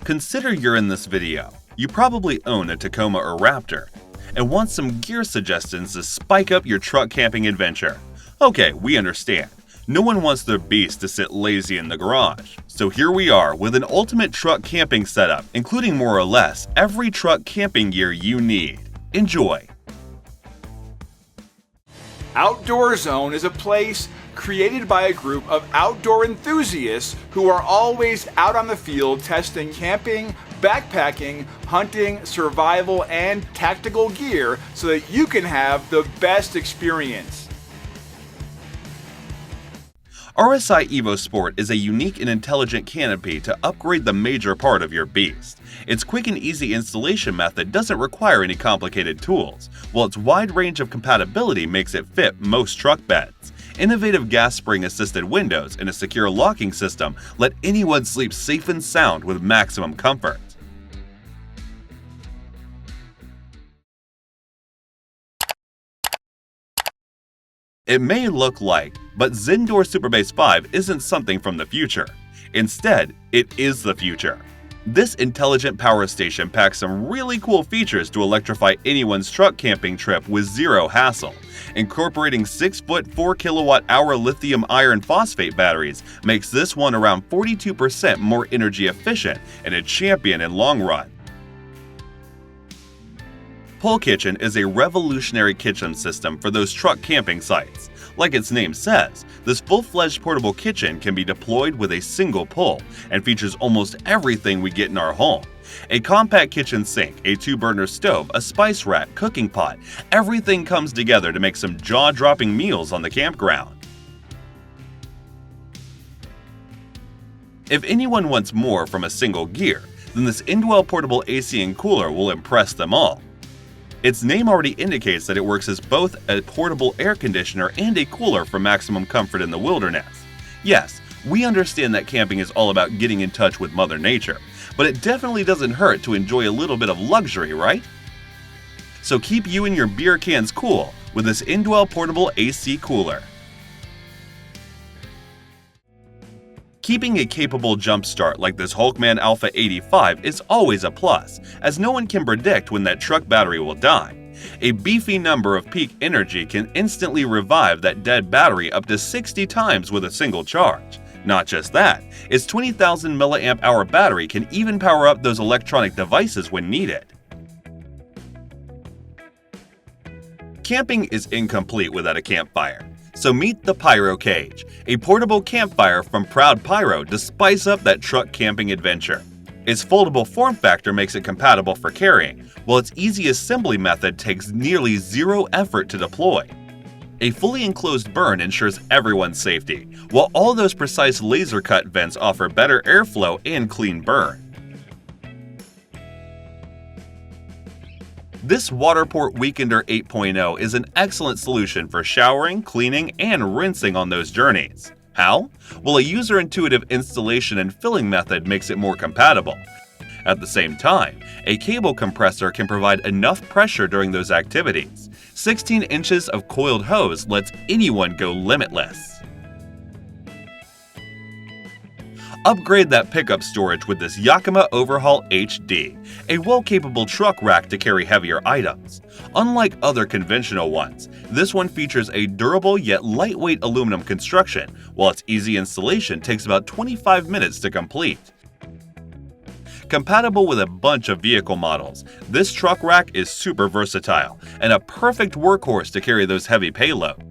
Consider you're in this video. You probably own a Tacoma or Raptor and want some gear suggestions to spike up your truck camping adventure. Okay, we understand. No one wants their beast to sit lazy in the garage. So here we are with an ultimate truck camping setup, including more or less every truck camping gear you need. Enjoy! Outdoor Zone is a place created by a group of outdoor enthusiasts who are always out on the field testing camping, backpacking, hunting, survival, and tactical gear so that you can have the best experience. RSI Evo Sport is a unique and intelligent canopy to upgrade the major part of your beast. Its quick and easy installation method doesn't require any complicated tools, while its wide range of compatibility makes it fit most truck beds. Innovative gas spring-assisted windows and a secure locking system let anyone sleep safe and sound with maximum comfort. It may look like, but Zendor Superbase 5 isn't something from the future. Instead, it is the future. This intelligent power station packs some really cool features to electrify anyone's truck camping trip with zero hassle. Incorporating 6-foot 4-kilowatt-hour lithium iron phosphate batteries makes this one around 42% more energy efficient and a champion in long run. Pole Kitchen is a revolutionary kitchen system for those truck camping sites. Like its name says, this full-fledged portable kitchen can be deployed with a single pull and features almost everything we get in our home. A compact kitchen sink, a 2-burner stove, a spice rack, cooking pot, everything comes together to make some jaw-dropping meals on the campground. If anyone wants more from a single gear, then this INDWELL portable AC and cooler will impress them all. Its name already indicates that it works as both a portable air conditioner and a cooler for maximum comfort in the wilderness. Yes, we understand that camping is all about getting in touch with Mother Nature, but it definitely doesn't hurt to enjoy a little bit of luxury, right? So keep you and your beer cans cool with this INDWELL portable AC cooler. Keeping a capable jump start like this Hulkman Alpha 85 is always a plus, as no one can predict when that truck battery will die. A beefy number of peak energy can instantly revive that dead battery up to 60 times with a single charge. Not just that, its 20,000 mAh battery can even power up those electronic devices when needed. Camping is incomplete without a campfire. So meet the PYRO Cage, a portable campfire from Proud PYRO to spice up that truck camping adventure. Its foldable form factor makes it compatible for carrying, while its easy assembly method takes nearly zero effort to deploy. A fully enclosed burn ensures everyone's safety, while all those precise laser cut vents offer better airflow and clean burn. This WATERPORT Weekender 8.0 is an excellent solution for showering, cleaning, and rinsing on those journeys. How? Well, a user-intuitive installation and filling method makes it more compatible. At the same time, a cable compressor can provide enough pressure during those activities. 16 inches of coiled hose lets anyone go limitless. Upgrade that pickup storage with this YAKIMA OVERHAUL HD, a well-capable truck rack to carry heavier items. Unlike other conventional ones, this one features a durable yet lightweight aluminum construction, while its easy installation takes about 25 minutes to complete. Compatible with a bunch of vehicle models, this truck rack is super versatile and a perfect workhorse to carry those heavy payloads.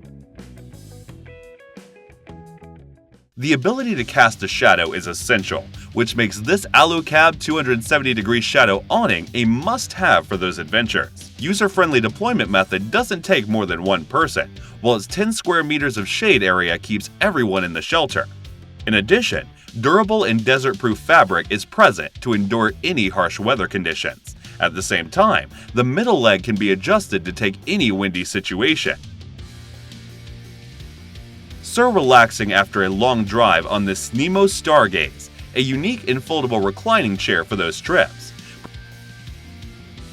The ability to cast a shadow is essential, which makes this ALU-CAB 270-degree shadow awning a must-have for those adventures. User-friendly deployment method doesn't take more than one person, while its 10 square meters of shade area keeps everyone in the shelter. In addition, durable and desert-proof fabric is present to endure any harsh weather conditions. At the same time, the middle leg can be adjusted to take any windy situation. So relaxing after a long drive on this NEMO Stargaze, a unique and foldable reclining chair for those trips.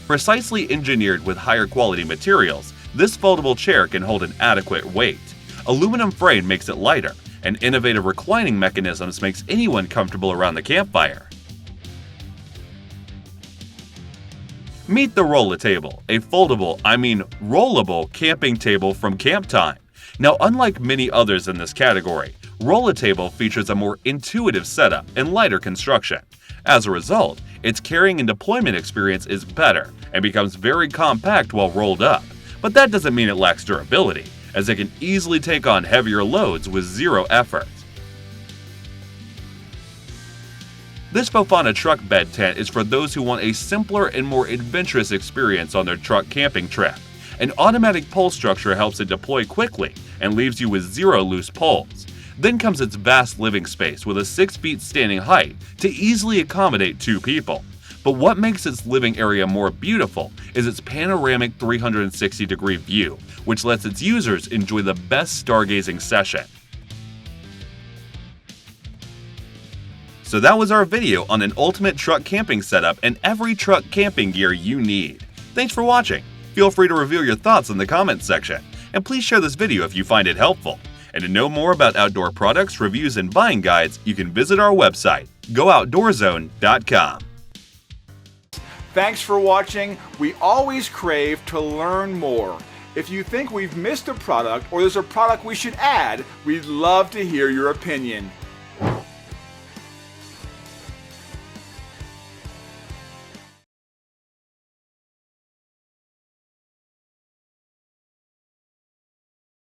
Precisely engineered with higher quality materials, this foldable chair can hold an adequate weight. Aluminum frame makes it lighter, and innovative reclining mechanisms makes anyone comfortable around the campfire. Meet the Roll-A-Table, a foldable, rollable camping table from CAMPTIME. Now, unlike many others in this category, Roll-A-Table features a more intuitive setup and lighter construction. As a result, its carrying and deployment experience is better and becomes very compact while rolled up. But that doesn't mean it lacks durability, as it can easily take on heavier loads with zero effort. This FOFANA truck bed tent is for those who want a simpler and more adventurous experience on their truck camping trip. An automatic pole structure helps it deploy quickly and leaves you with zero loose poles. Then comes its vast living space with a 6 feet standing height to easily accommodate 2 people. But what makes its living area more beautiful is its panoramic 360-degree view, which lets its users enjoy the best stargazing session. So that was our video on an ultimate truck camping setup and every truck camping gear you need. Thanks for watching. Feel free to reveal your thoughts in the comments section, and please share this video if you find it helpful. And to know more about outdoor products, reviews, and buying guides, you can visit our website, GoOutdoorzone.com. Thanks for watching. We always crave to learn more. If you think we've missed a product or there's a product we should add, we'd love to hear your opinion.